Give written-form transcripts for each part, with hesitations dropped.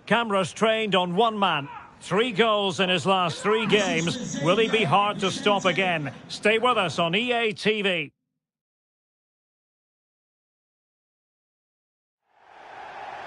Cameras trained on one man. 3 goals in his last 3 games. Will he be hard to stop again? Stay with us on EA TV.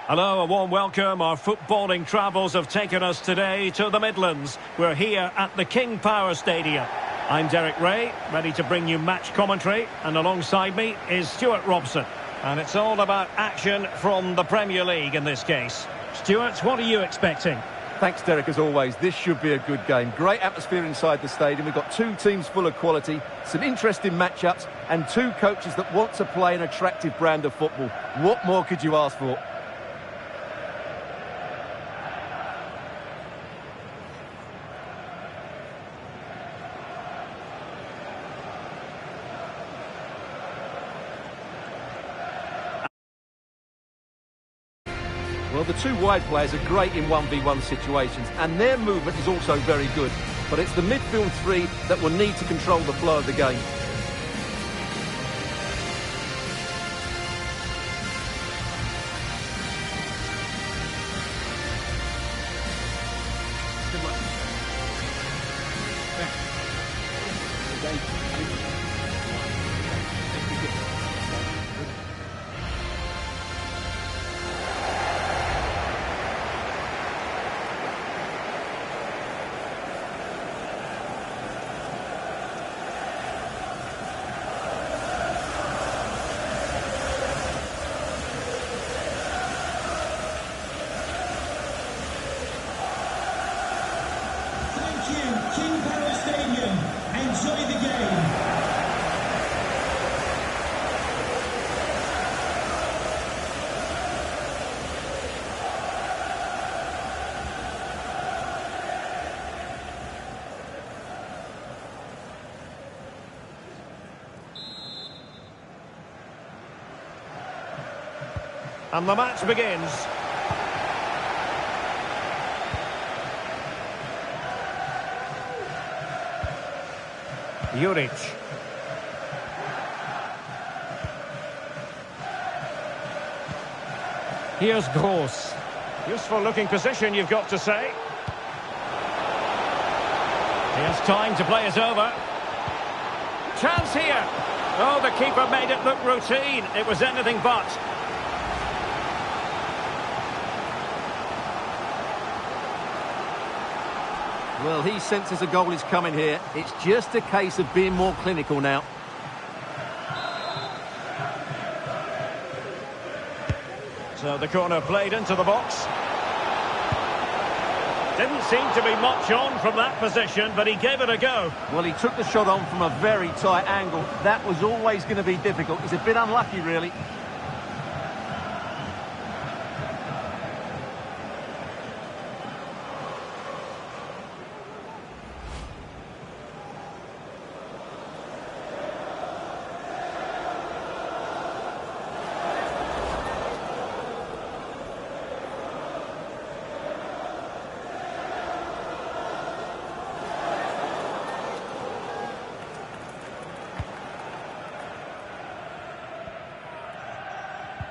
Hello, a warm welcome. Our footballing travels have taken us today to the Midlands. We're here at the King Power Stadium. I'm Derek Ray, ready to bring you match commentary, and alongside me is Stuart Robson. And it's all about action from the Premier League in this case. Stuart, what are you expecting? Thanks, Derek, as always. This should be a good game. Great atmosphere inside the stadium. We've got 2 teams full of quality, some interesting matchups, and 2 coaches that want to play an attractive brand of football. What more could you ask for? Well, the 2 wide players are great in 1v1 situations, and their movement is also very good. But it's the midfield 3 that will need to control the flow of the game. King Power Stadium. Enjoy the game. And the match begins. Juric. Here's Gross. Useful looking position, you've got to say. He has time to play it over. Chance here. Oh, the keeper made it look routine. It was anything but. Well, he senses a goal is coming here. It's just a case of being more clinical now. So the corner played into the box. Didn't seem to be much on from that position, but he gave it a go. Well, he took the shot on from a very tight angle. That was always going to be difficult. He's a bit unlucky, really.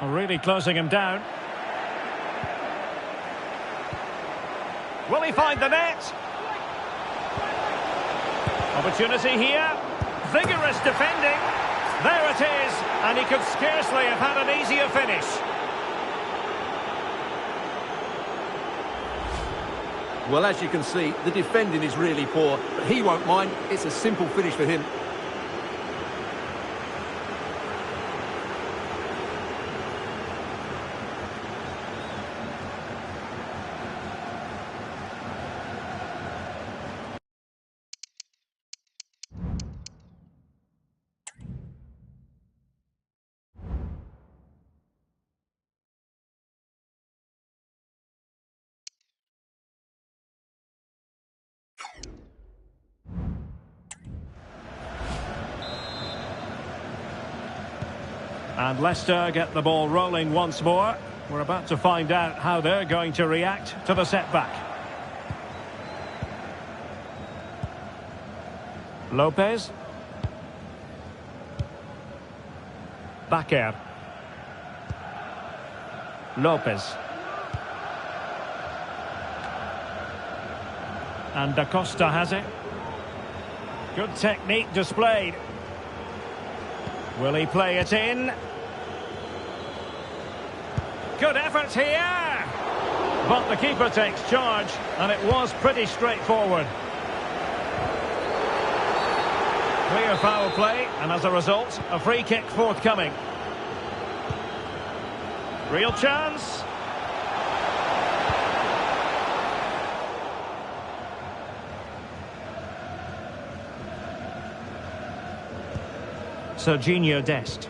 Really closing him down. Will he find the net? Opportunity here. Vigorous defending. There it is. And he could scarcely have had an easier finish. Well, as you can see, the defending is really poor, but he won't mind. It's a simple finish for him. And Leicester get the ball rolling once more. We're about to find out how they're going to react to the setback. Lopez. Bakker. Lopez. And Da Costa has it. Good technique displayed. Will he play it in? Good effort here! But the keeper takes charge, and it was pretty straightforward. Clear foul play, and as a result, a free kick forthcoming. Real chance. Serginho Dest.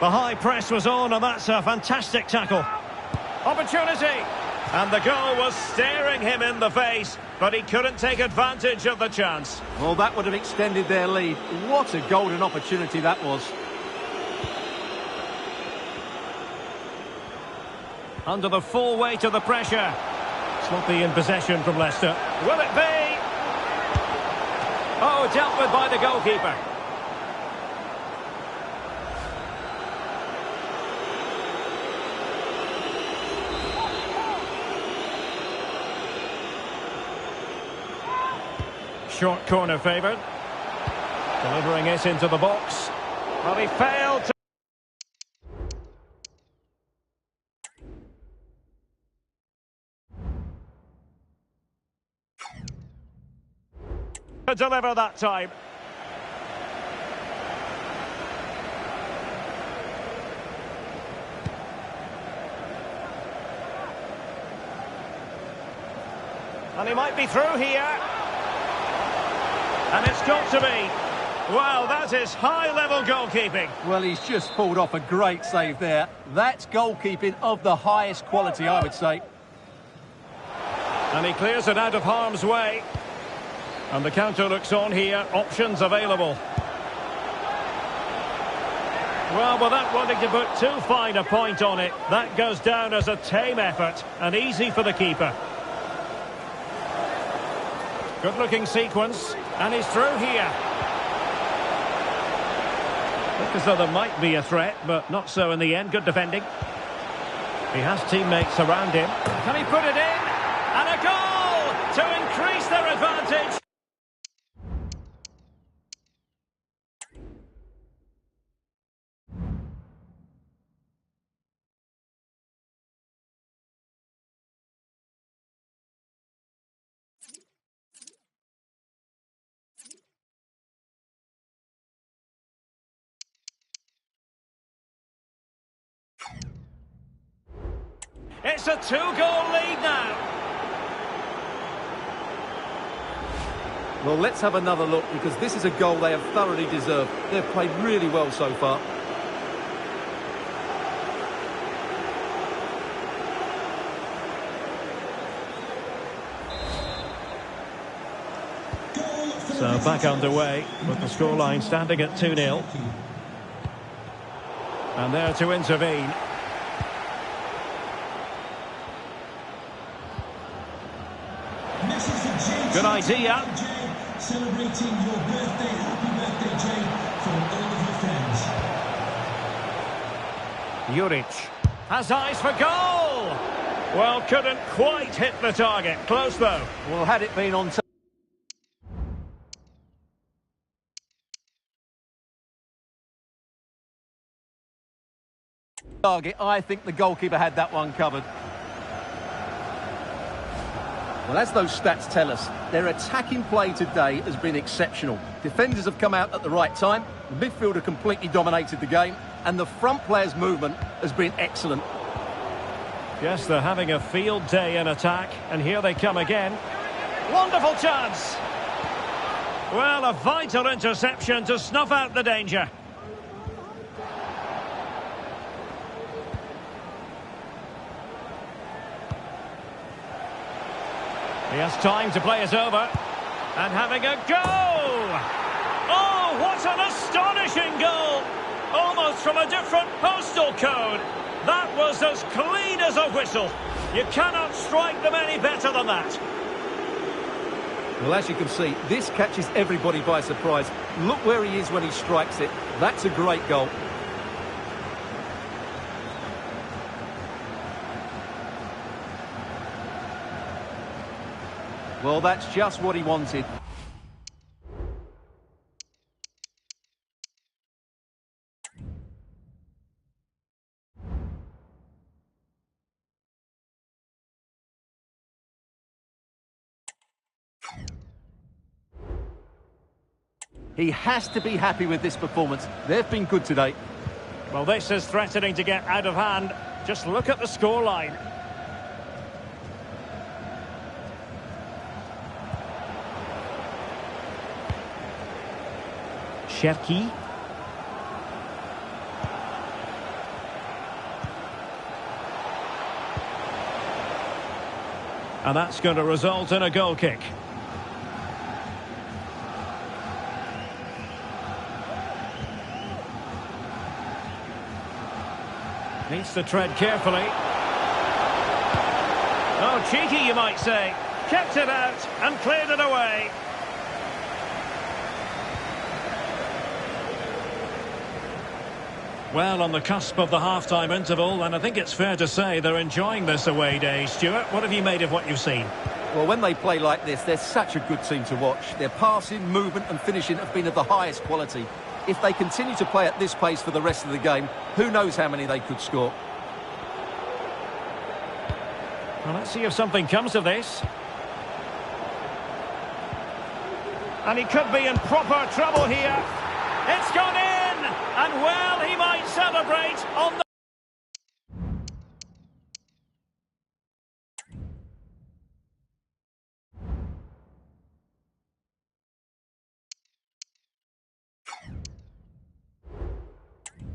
The high press was on, and that's a fantastic tackle. Opportunity! And the goal was staring him in the face, but he couldn't take advantage of the chance. Well, that would have extended their lead. What a golden opportunity that was. Under the full weight of the pressure. Sloppy in possession from Leicester. Will it be? Oh, dealt with by the goalkeeper. Short corner favoured. Delivering it into the box. Well, he failed to deliver that time. And he might be through here. And it's got to be. Well, that is high-level goalkeeping. Well, he's just pulled off a great save there. That's goalkeeping of the highest quality, I would say. And he clears it out of harm's way. And the counter looks on here. Options available. Well, without wanting to put too fine a point on it, that goes down as a tame effort and easy for the keeper. Good-looking sequence, and he's through here. Look as though there might be a threat, but not so in the end. Good defending. He has teammates around him. Can he put it in? And a goal to increase their advantage. It's a two-goal lead now. Well, let's have another look, because this is a goal they have thoroughly deserved. They've played really well so far. So back underway, with the scoreline standing at 2-0. And there to intervene. Good idea. Celebrating your birthday. Happy birthday, Jay, from all of your fans. Juric has eyes for goal. Well, couldn't quite hit the target. Close, though. Well, had it been on target, I think the goalkeeper had that one covered. Well, as those stats tell us, their attacking play today has been exceptional. Defenders have come out at the right time, the midfielder completely dominated the game, and the front player's movement has been excellent. Yes, they're having a field day in attack, and here they come again. Wonderful chance! Well, a vital interception to snuff out the danger. He has time to play it over. And having a go! Oh, what an astonishing goal! Almost from a different postal code. That was as clean as a whistle. You cannot strike them any better than that. Well, as you can see, this catches everybody by surprise. Look where he is when he strikes it. That's a great goal. Well, that's just what he wanted. He has to be happy with this performance. They've been good today. Well, this is threatening to get out of hand. Just look at the scoreline. Cherki. And that's going to result in a goal kick. Needs to tread carefully. Oh, cheeky, you might say. Kept it out and cleared it away. Well, on the cusp of the half-time interval, and I think it's fair to say they're enjoying this away day. Stuart, what have you made of what you've seen? Well, when they play like this, they're such a good team to watch. Their passing, movement and finishing have been of the highest quality. If they continue to play at this pace for the rest of the game, who knows how many they could score. Well, let's see if something comes of this. And he could be in proper trouble here. It's gone in! And well, he might celebrate on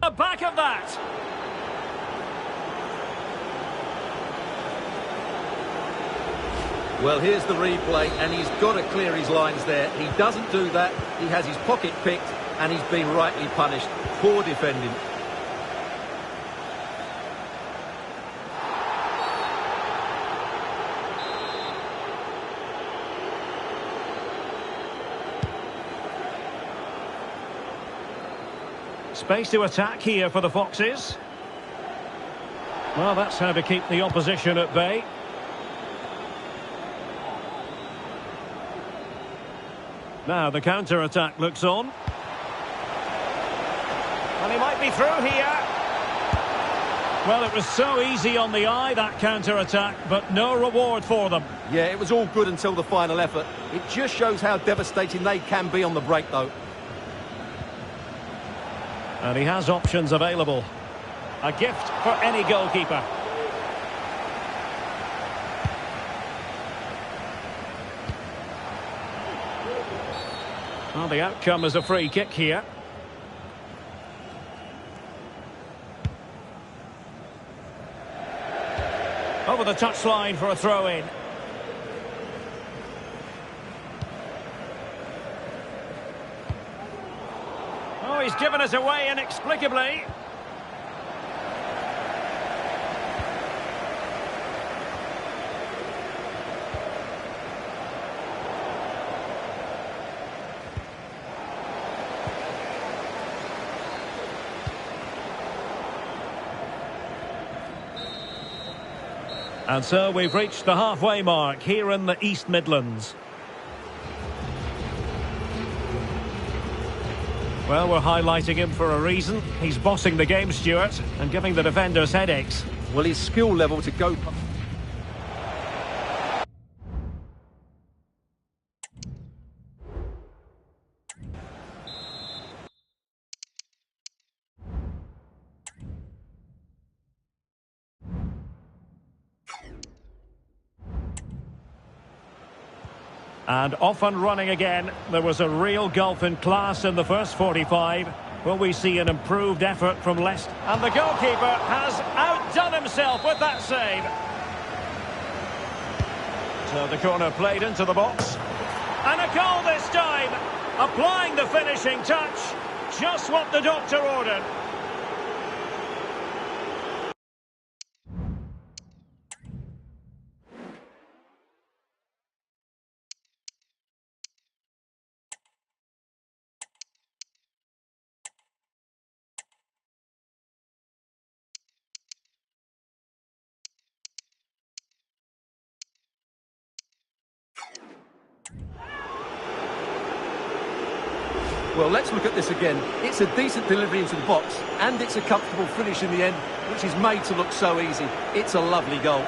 the back of that. Well, here's the replay, and he's got to clear his lines there. He doesn't do that. He has his pocket picked, and he's been rightly punished. Poor defending. Space to attack here for the Foxes. Well, that's how to keep the opposition at bay. Now the counter-attack looks on. And he might be through here. Well, it was so easy on the eye, that counter-attack, but no reward for them. Yeah, it was all good until the final effort. It just shows how devastating they can be on the break, though. And he has options available. A gift for any goalkeeper. Well, the outcome is a free kick here. Over the touchline for a throw-in. Oh, he's given us away inexplicably. And so we've reached the halfway mark here in the East Midlands. Well, we're highlighting him for a reason. He's bossing the game, Stuart, and giving the defenders headaches. Well, his skill level to go... And off and running again. There was a real gulf in class in the first 45. Will we see an improved effort from Leicester? And the goalkeeper has outdone himself with that save. So the corner played into the box. And a goal this time. Applying the finishing touch. Just what the doctor ordered. Well, let's look at this again. It's a decent delivery into the box, and it's a comfortable finish in the end, which is made to look so easy. It's a lovely goal.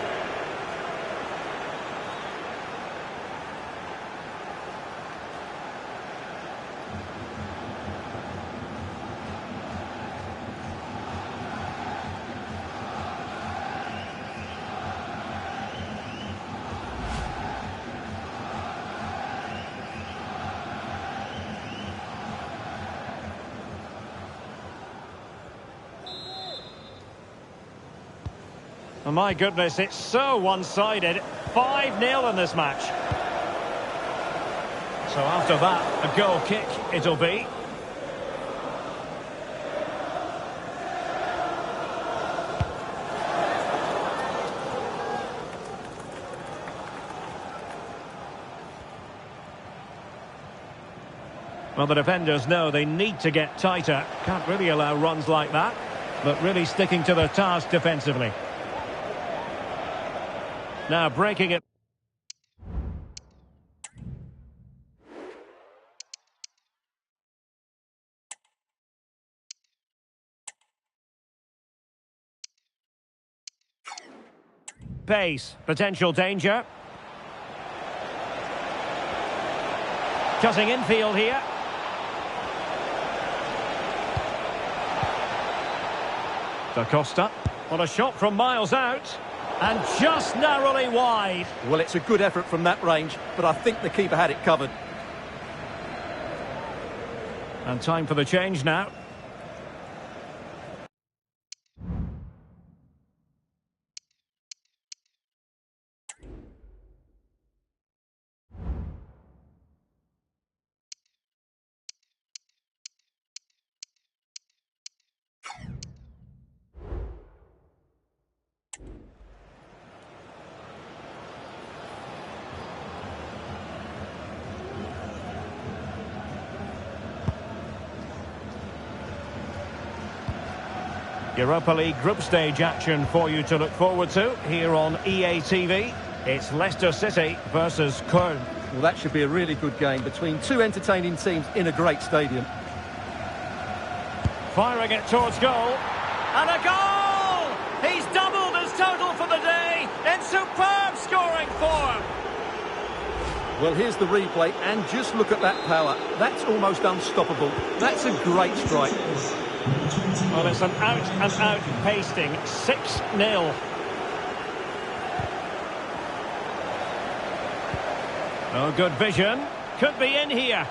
Oh, my goodness, it's so one-sided. 5-0 in this match. So after that, a goal kick it'll be. Well, the defenders know they need to get tighter. Can't really allow runs like that, but really sticking to their task defensively. Now breaking it. Pace, potential danger. Cutting infield here. Da Costa. What a shot from miles out. And just narrowly wide. Well, it's a good effort from that range, but I think the keeper had it covered. And time for the change now. Europa League group stage action for you to look forward to here on EA TV. It's Leicester City versus Köln. Well, that should be a really good game between two entertaining teams in a great stadium. Firing it towards goal. And a goal! He's doubled his total for the day in superb scoring form. Well, here's the replay, and just look at that power. That's almost unstoppable. That's a great strike. Well, it's an out-and-out pasting. 6-0. Oh, good vision. Could be in here.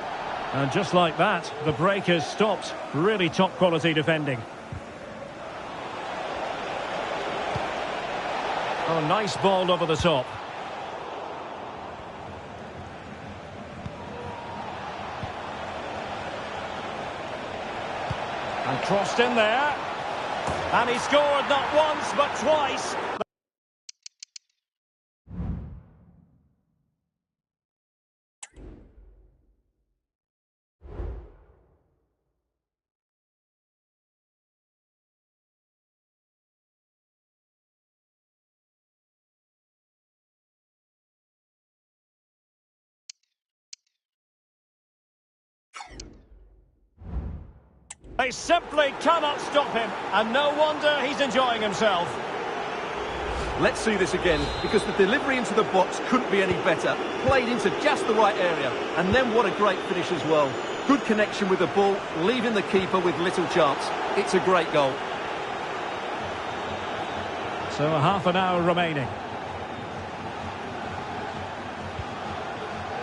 And just like that, the break is stopped. Really top-quality defending. Oh, nice ball over the top. And crossed in there. And he scored not once, but twice. They simply cannot stop him, and no wonder he's enjoying himself. Let's see this again, because the delivery into the box couldn't be any better. Played into just the right area, and then what a great finish as well. Good connection with the ball, leaving the keeper with little chance. It's a great goal. So a half an hour remaining.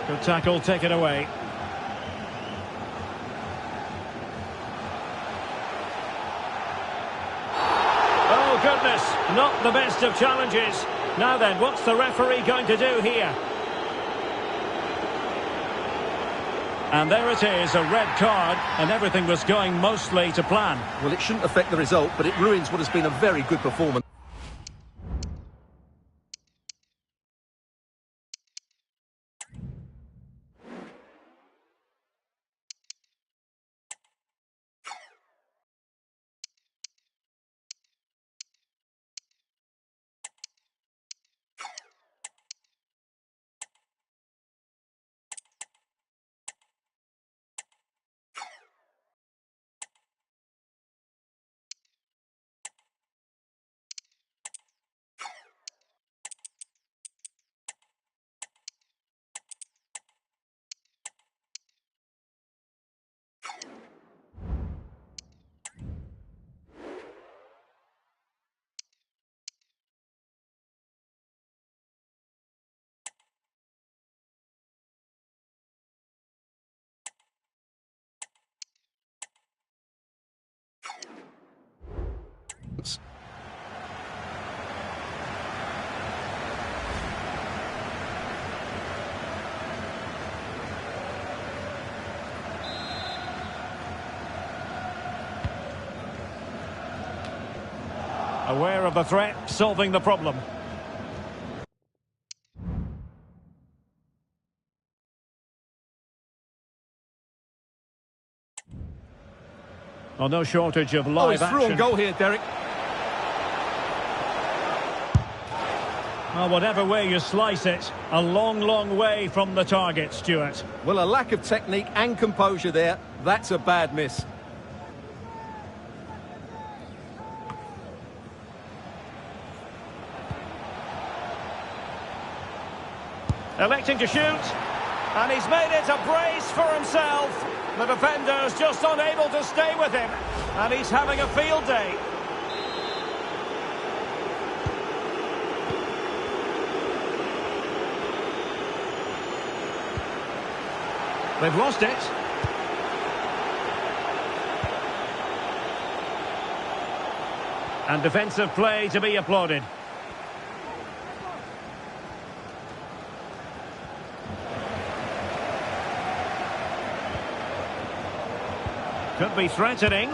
Good tackle, take it away. Oh, goodness, not the best of challenges. Now then, what's the referee going to do here? And there it is, a red card, and everything was going mostly to plan. Well, it shouldn't affect the result, but it ruins what has been a very good performance. Aware of the threat, solving the problem. Well, no shortage of live he's through action. on goal here, Derek. Well, whatever way you slice it, a long, long way from the target, Stuart. Well, a lack of technique and composure there. That's a bad miss. Electing to shoot, and he's made it a brace for himself. The defender's just unable to stay with him, and he's having a field day. They've lost it. And defensive play to be applauded. Could be threatening.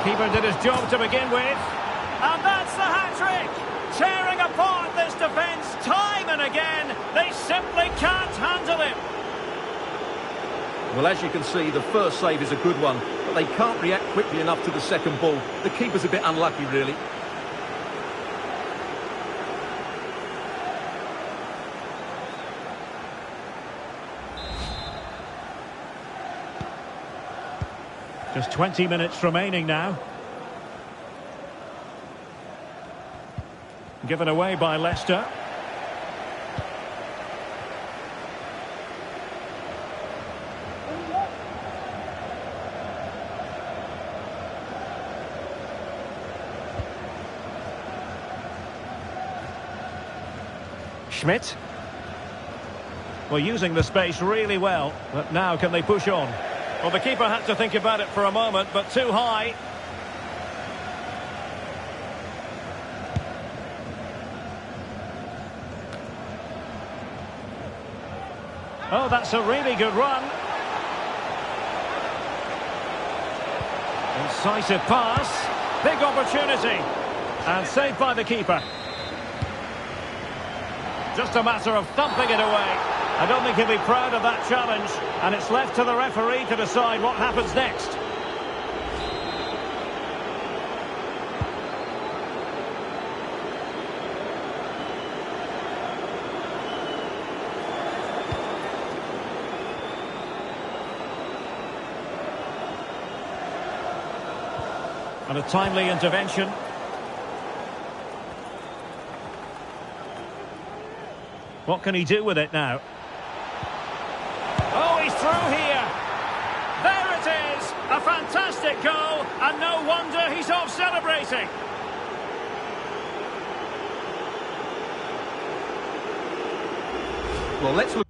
Keeper did his job to begin with. And that's the hat-trick! Tearing apart this defence time and again. They simply can't handle him. Well, as you can see, the first save is a good one, but they can't react quickly enough to the second ball. The keeper's a bit unlucky, really. Just 20 minutes remaining now. Given away by Leicester. Schmidt. Well, using the space really well, but now can they push on? Well, the keeper had to think about it for a moment, but too high. Oh, that's a really good run. Incisive pass. Big opportunity. And saved by the keeper. Just a matter of thumping it away. I don't think he'll be proud of that challenge. And it's left to the referee to decide what happens next. And a timely intervention. What can he do with it now? Oh, he's through here. There it is. A fantastic goal. And no wonder he's off celebrating. Well, let's look.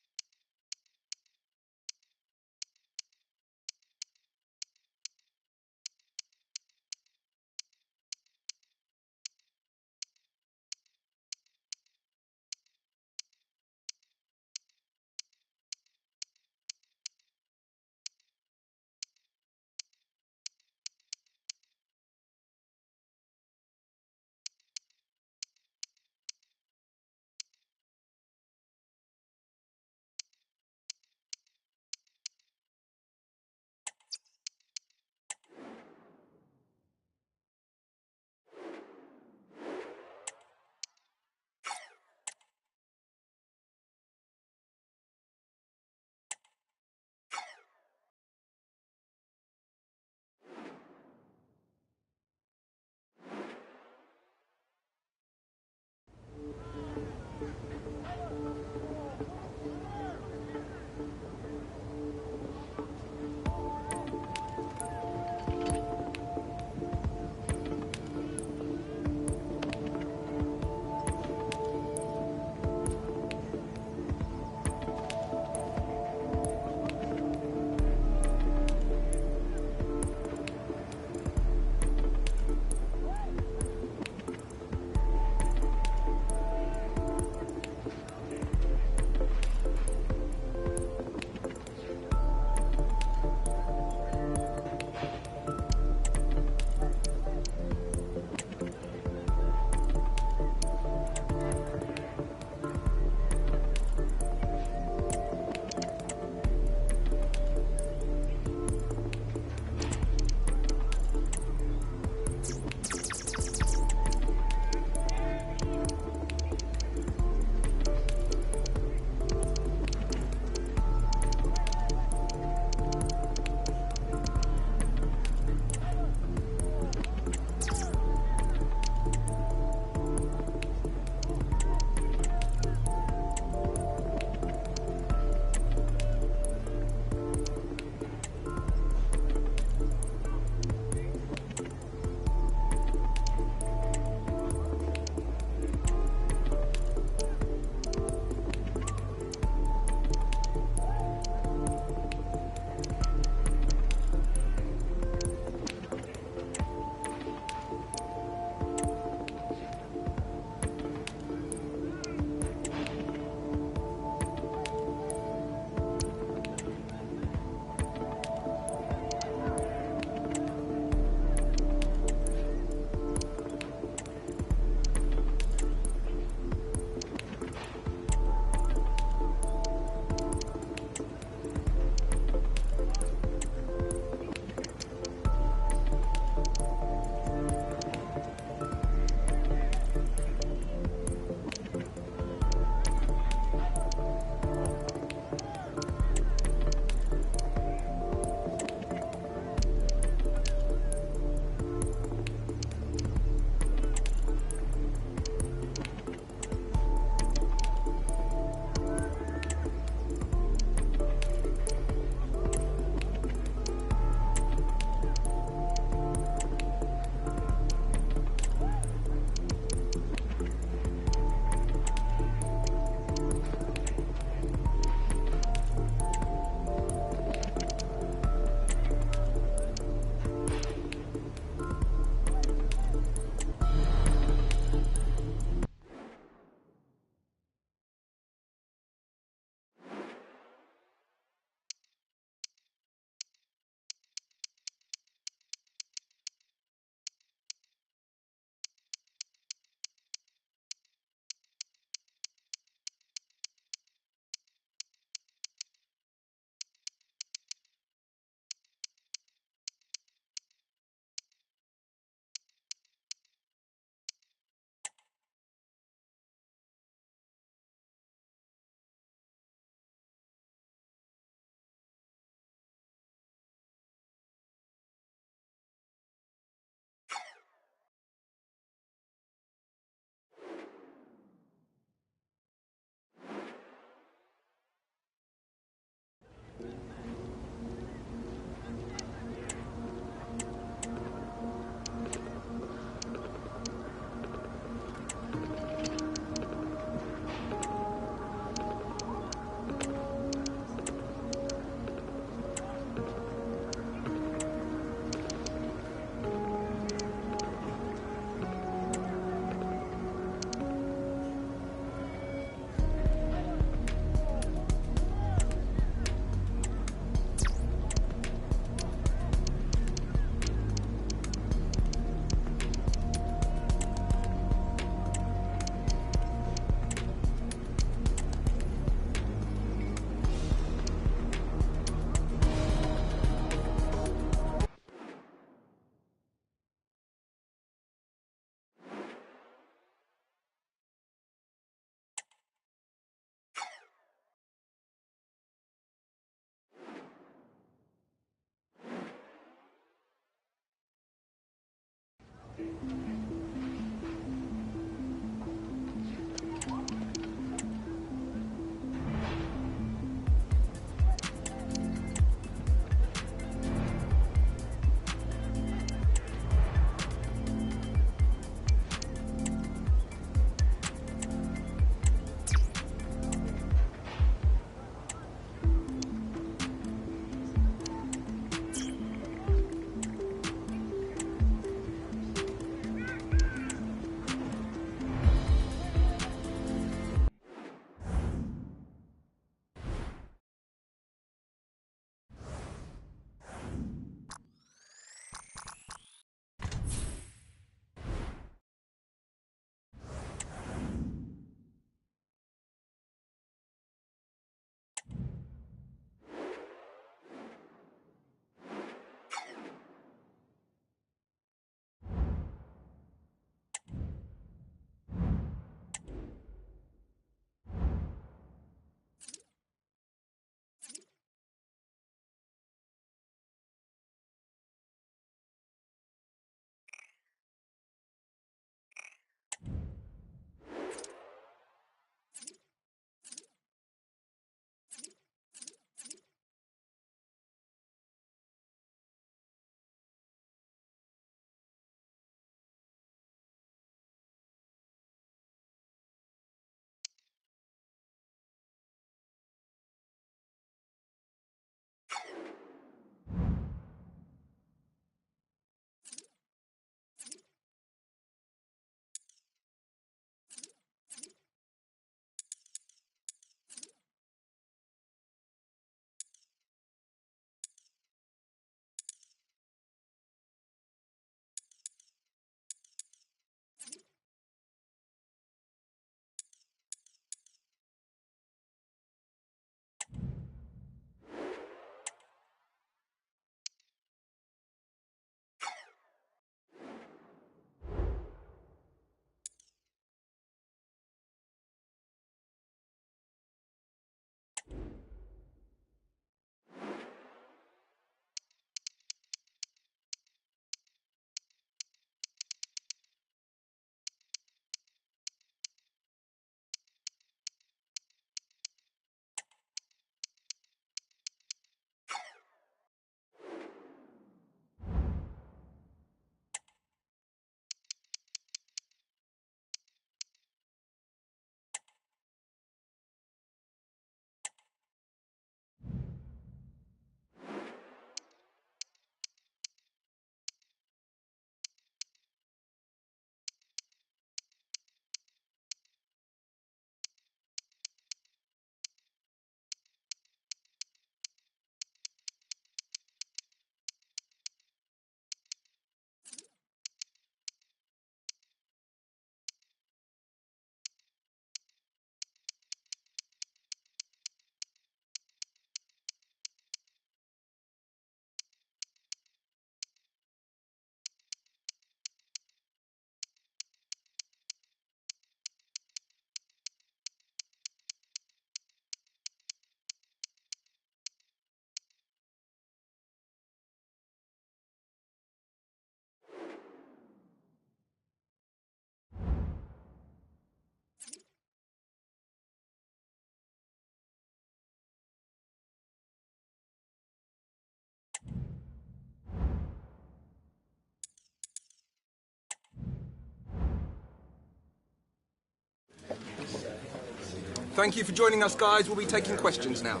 Thank you for joining us, guys. We'll be taking questions now.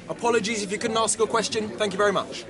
Apologies if you couldn't ask a question. Thank you very much.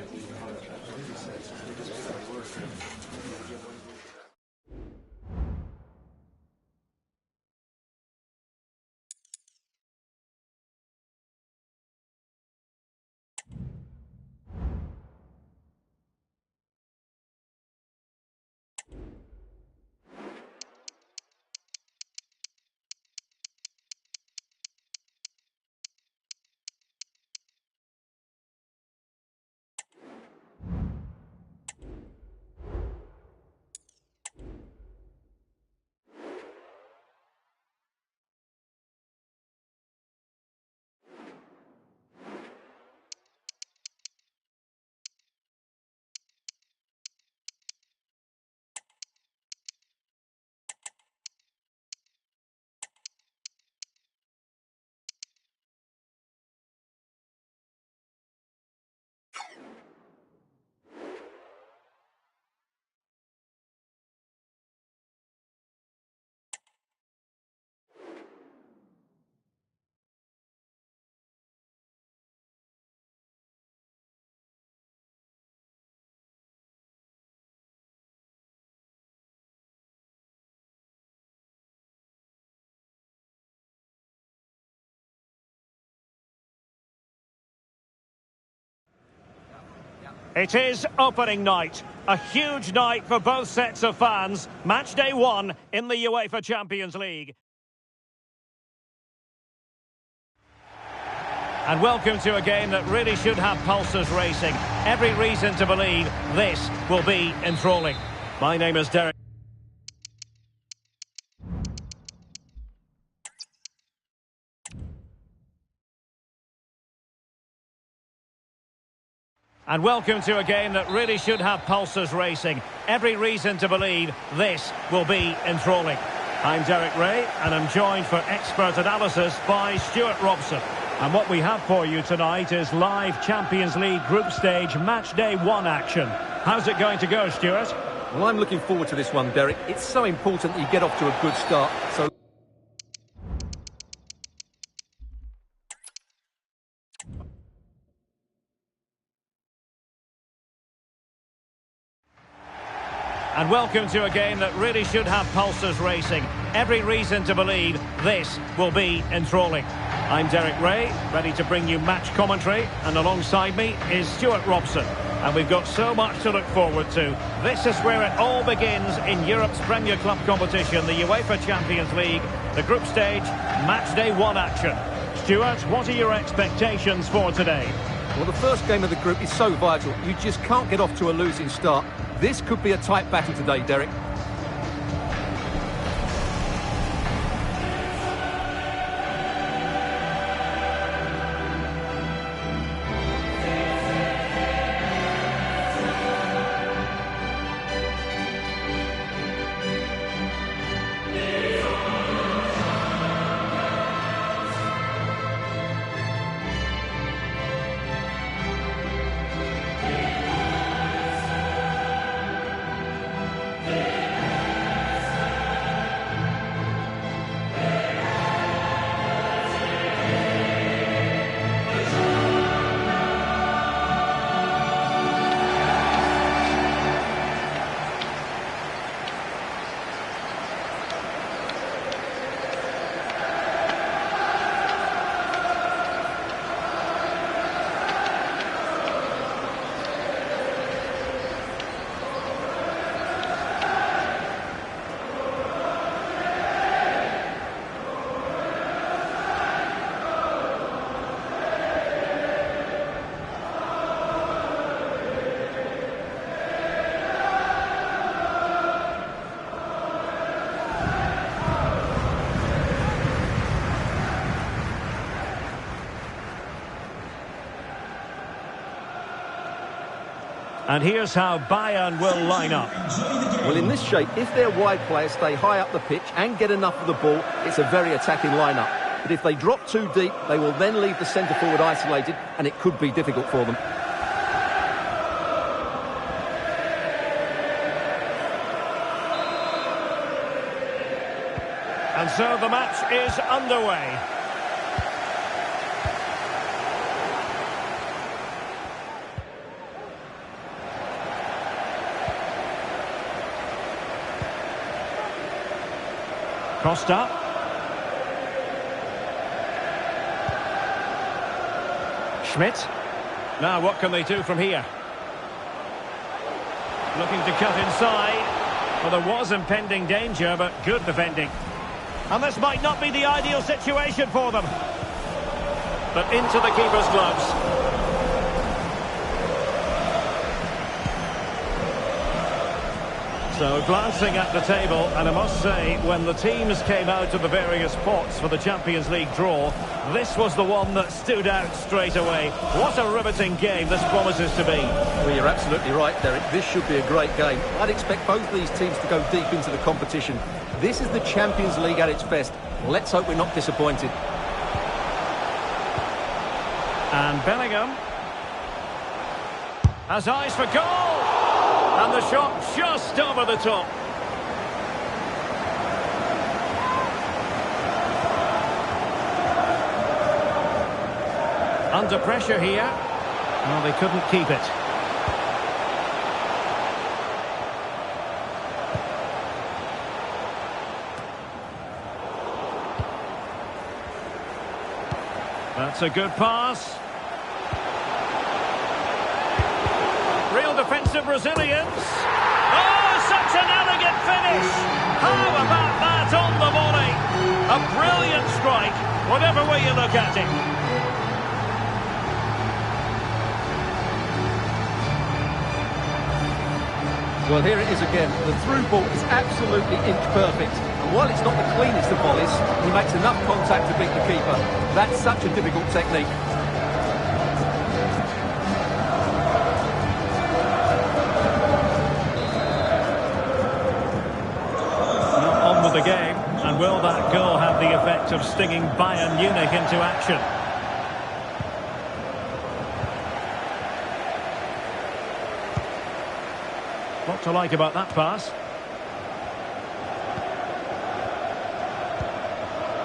It is opening night. A huge night for both sets of fans. Match day 1 in the UEFA Champions League. And welcome to a game that really should have pulses racing. Every reason to believe this will be enthralling. My name is Derek. And welcome to a game that really should have pulses racing. Every reason to believe this will be enthralling. I'm Derek Ray, and I'm joined for expert analysis by Stuart Robson. And what we have for you tonight is live Champions League group stage match day 1 action. How's it going to go, Stuart? Well, I'm looking forward to this one, Derek. It's so important that you get off to a good start. So And welcome to a game that really should have pulses racing. Every reason to believe this will be enthralling. I'm Derek Ray, ready to bring you match commentary, and alongside me is Stuart Robson. And we've got so much to look forward to. This is where it all begins in Europe's Premier Club competition, the UEFA Champions League, the group stage, match day 1 action. Stuart, what are your expectations for today? Well, the first game of the group is so vital. You just can't get off to a losing start. This could be a tight battle today, Derek. Yeah. And here's how Bayern will line up. Well, in this shape, if their wide players stay high up the pitch and get enough of the ball, it's a very attacking lineup. But if they drop too deep, they will then leave the centre-forward isolated, and it could be difficult for them. And so the match is underway. Costa. Schmidt. Now what can they do from here? Looking to cut inside. Well, there was impending danger, but good defending. And this might not be the ideal situation for them. But into the keeper's gloves. So glancing at the table, and I must say, when the teams came out of the various pots for the Champions League draw, this was the one that stood out straight away. What a riveting game this promises to be. Well, you're absolutely right, Derek. This should be a great game. I'd expect both these teams to go deep into the competition. This is the Champions League at its best. Let's hope we're not disappointed. And Bellingham has eyes for goal. And the shot just over the top. Under pressure here. Well, they couldn't keep it. That's a good pass. Real defensive resilience. Oh, such an elegant finish. How about that on the volley? A brilliant strike, whatever way you look at it. Well, here it is again. The through ball is absolutely inch perfect. And while it's not the cleanest of volleys, he makes enough contact to beat the keeper. That's such a difficult technique. The game, and will that goal have the effect of stinging Bayern Munich into action? What to like about that pass?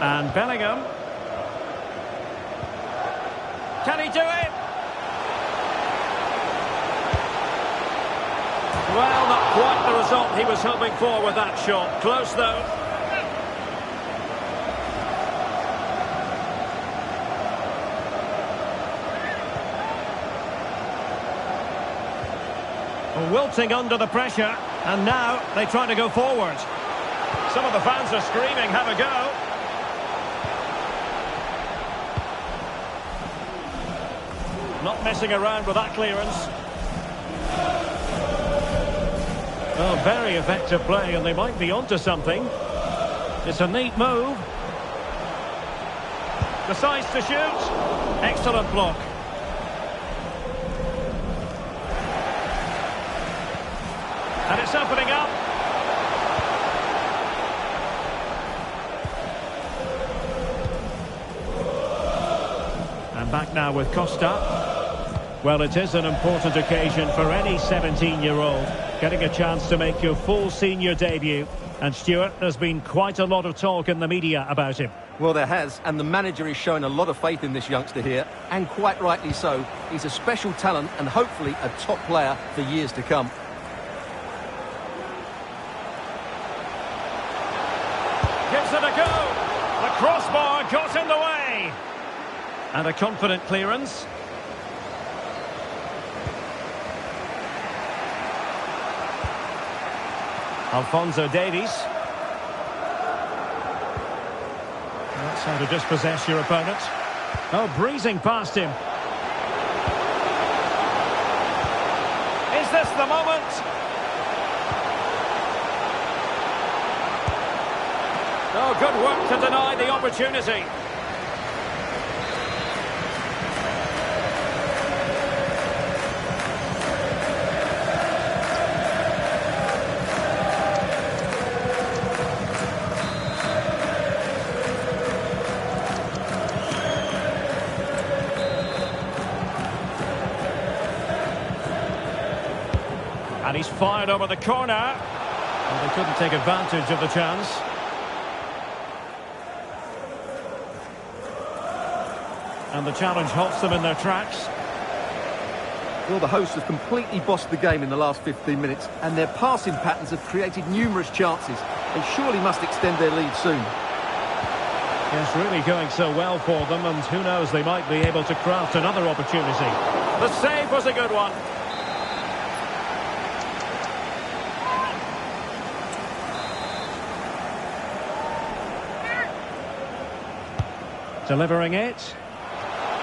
And Bellingham, can he do it? Well, not quite the result he was hoping for with that shot. Close though. Wilting under the pressure, and now they try to go forward. Some of the fans are screaming, have a go. Not messing around with that clearance. Oh, very effective play, and they might be onto something. It's a neat move. Decides to shoot. Excellent block. And it's opening up. And back now with Costa. Well, it is an important occasion for any 17-year-old, getting a chance to make your full senior debut. And Stuart, there's been quite a lot of talk in the media about him. Well, there has, and the manager is showing a lot of faith in this youngster here, and quite rightly so. He's a special talent and hopefully a top player for years to come. Gives it a go. The crossbar got in the way. And a confident clearance. Alphonso Davies. That's how to dispossess your opponent. Oh, breezing past him. Is this the moment? Oh, good work to deny the opportunity. And he's fired over the corner. Well, they couldn't take advantage of the chance. And the challenge halts them in their tracks. Well, the hosts have completely bossed the game in the last 15 minutes, and their passing patterns have created numerous chances. They surely must extend their lead soon. Yes, really going so well for them, and who knows, they might be able to craft another opportunity. The save was a good one. Delivering it.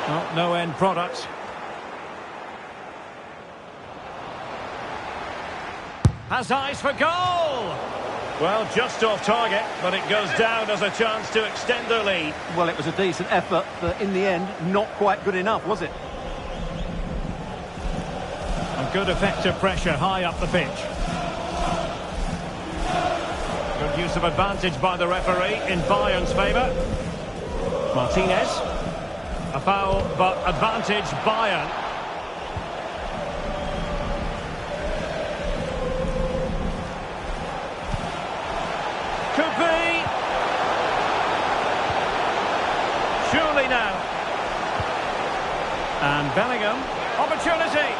Oh, no end product. Has eyes for goal! Well, just off target, but it goes down as a chance to extend their lead. Well, it was a decent effort, but in the end, not quite good enough, was it? A good effective pressure high up the pitch. Good use of advantage by the referee in Bayern's favour. Martinez. A foul, but advantage Bayern. Could be. Surely now. And Bellingham. Opportunity.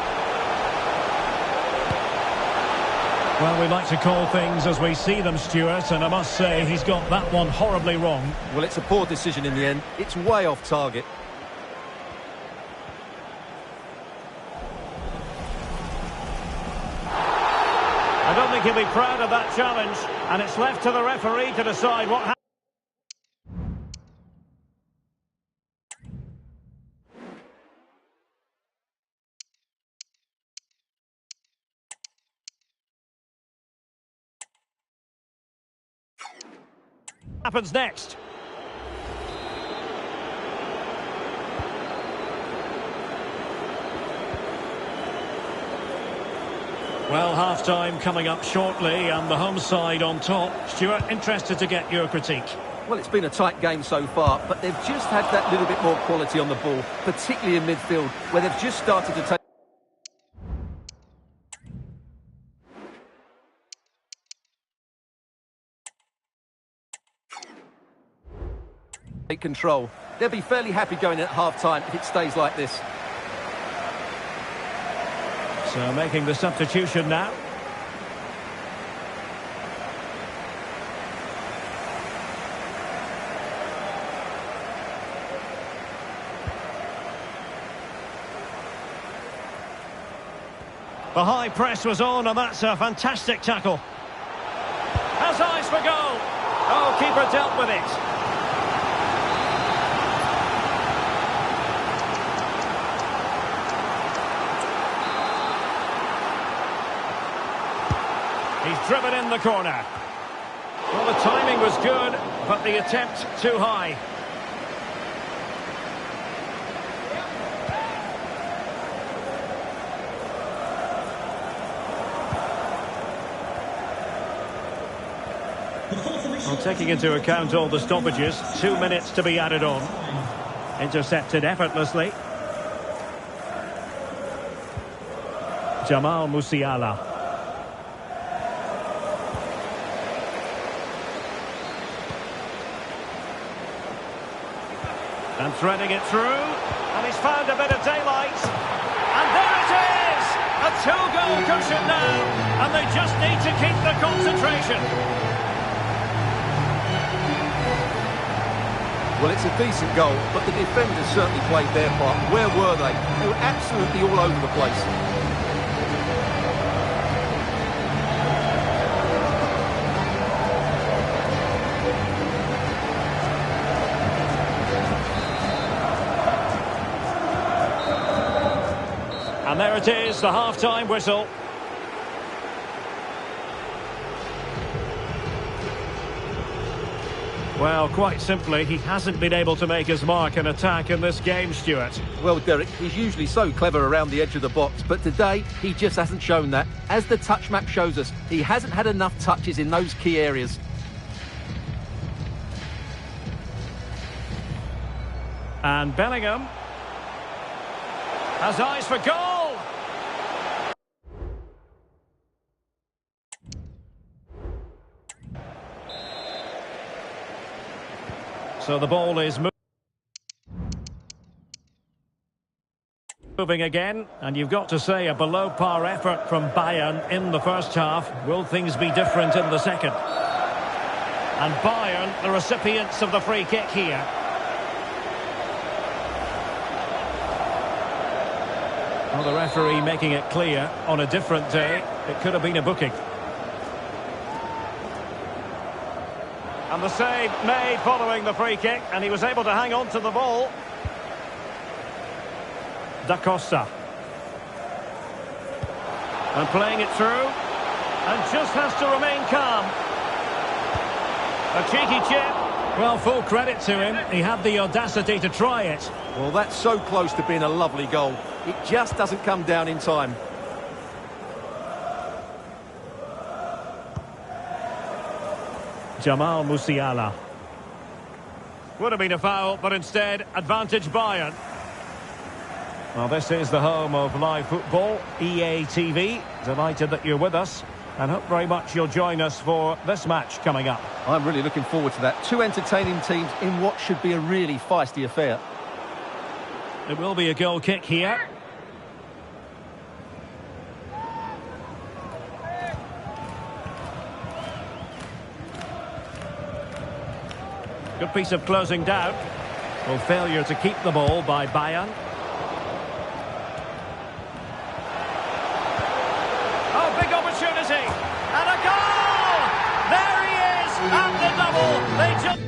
Well, we like to call things as we see them, Stuart, and I must say he's got that one horribly wrong. Well, it's a poor decision in the end. It's way off target. I don't think he'll be proud of that challenge, and it's left to the referee to decide what happens. Happens next. Well, half-time coming up shortly and the home side on top. Stuart, interested to get your critique. Well, it's been a tight game so far, but they've just had that little bit more quality on the ball, particularly in midfield, where they've just started to take control. They'll be fairly happy going at half-time if it stays like this. So making the substitution now. The high press was on, and that's a fantastic tackle. Has eyes for goal. Oh, keeper dealt with it. He's driven in the corner. Well, the timing was good, but the attempt too high. Well, taking into account all the stoppages, 2 minutes to be added on. Intercepted effortlessly. Jamal Musiala. And threading it through, and he's found a bit of daylight. And there it is! A 2-goal cushion now, and they just need to keep the concentration. Well, it's a decent goal, but the defenders certainly played their part. Where were they? They were absolutely all over the place. And there it is, the half-time whistle. Well, quite simply, he hasn't been able to make his mark and attack in this game, Stuart. Well, Derek, he's usually so clever around the edge of the box, but today he just hasn't shown that. As the touch map shows us, he hasn't had enough touches in those key areas. And Bellingham has eyes for goal. So the ball is moving again, and you've got to say a below-par effort from Bayern in the first half. Will things be different in the second? And Bayern, the recipients of the free kick here. Well, the referee making it clear on a different day, it could have been a booking. And the save made following the free kick, and he was able to hang on to the ball. Da Costa. And playing it through, and just has to remain calm. A cheeky chip. Well, full credit to him. He had the audacity to try it. Well, that's so close to being a lovely goal. It just doesn't come down in time. Jamal Musiala. Would have been a foul, but instead, advantage Bayern. Well, this is the home of live football, EA TV. Delighted that you're with us, and hope very much you'll join us for this match coming up. I'm really looking forward to that. Two entertaining teams in what should be a really feisty affair. It will be a goal kick here. Good piece of closing down. Well, failure to keep the ball by Bayern. Oh, big opportunity. And a goal! There he is at the double. They just...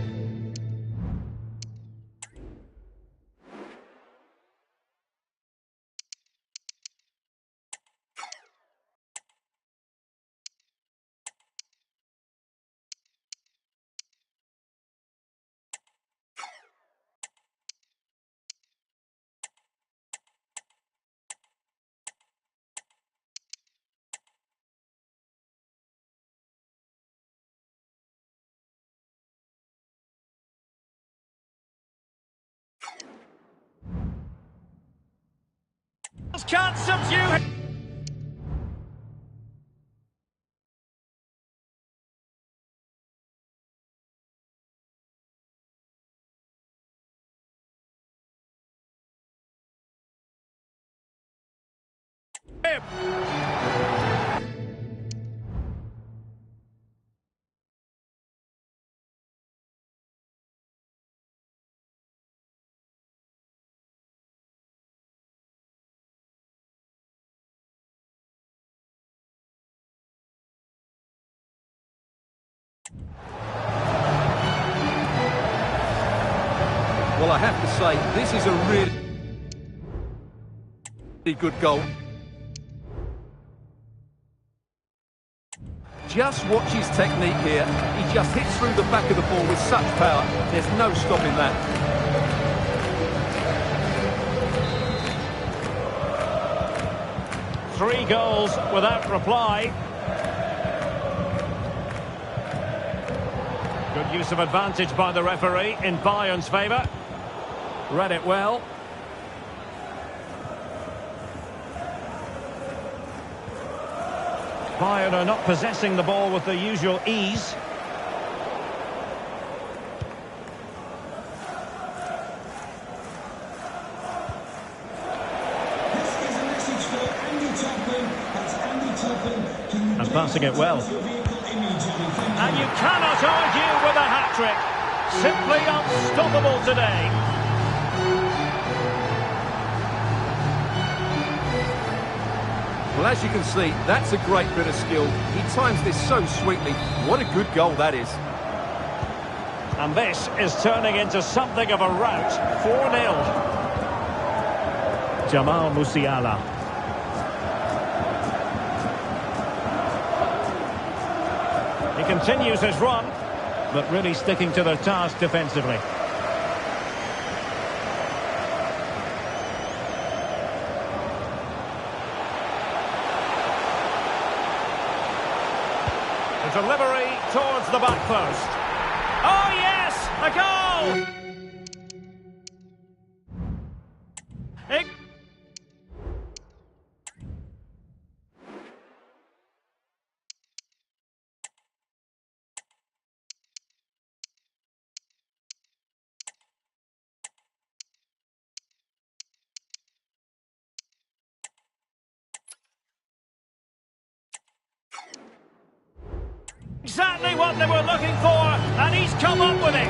Can't subdue. Well, I have to say, this is a really good goal. Just watch his technique here. He just hits through the back of the ball with such power. There's no stopping that. Three goals without reply. Good use of advantage by the referee in Bayern's favour. Read it well. Bayern are not possessing the ball with the usual ease. This is a message for Andy Toppin. That's Andy Toppin. Can you And passing it well. your vehicle immediately? Thank And you. you cannot argue with a hat-trick. Simply unstoppable today. Well, as you can see, that's a great bit of skill. He times this so sweetly. What a good goal that is. And this is turning into something of a rout. 4-0. Jamal Musiala. He continues his run, but really sticking to their task defensively. The delivery towards the back post. Oh yes, a goal! exactly what they were looking for, and he's come up with it.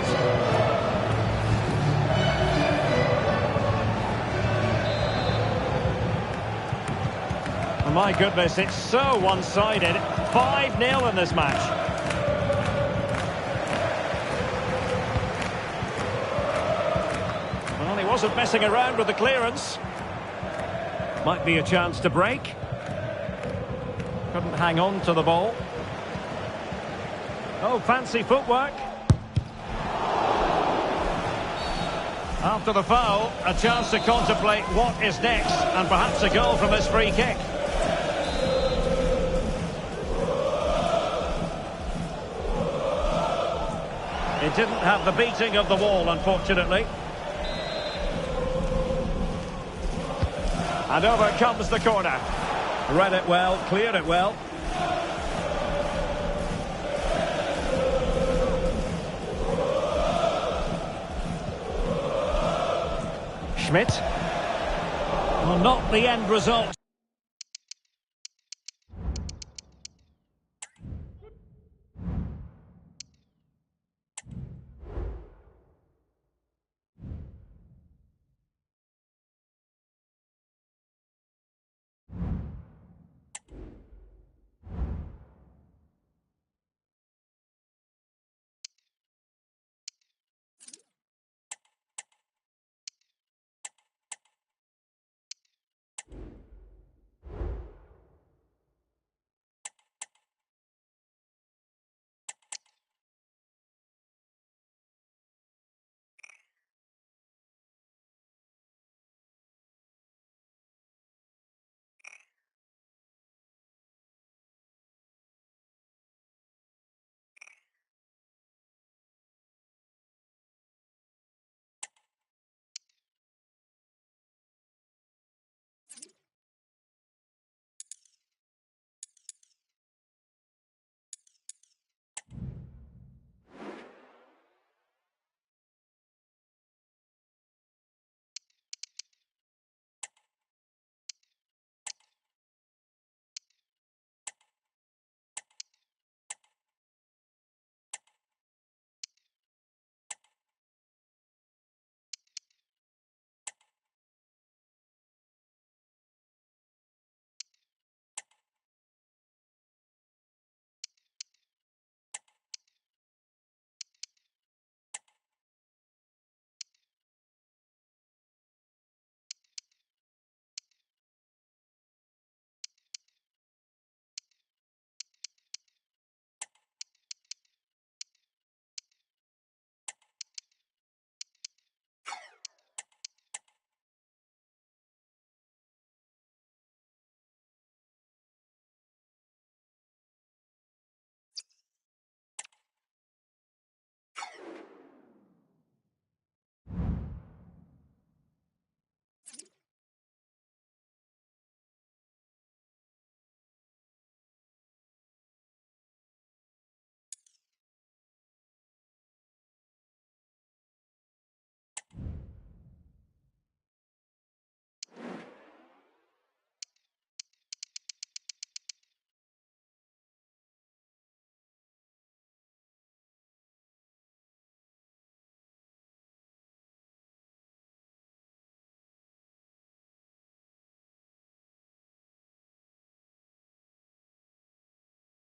My goodness, it's so one-sided. 5-0 in this match. Well, he wasn't messing around with the clearance. Might be a chance to break. Couldn't hang on to the ball. Oh, fancy footwork. After the foul, a chance to contemplate what is next, and perhaps a goal from this free kick. It didn't have the beating of the wall, unfortunately. And over comes the corner. Read it well, cleared it well. Schmidt. Well, not the end result.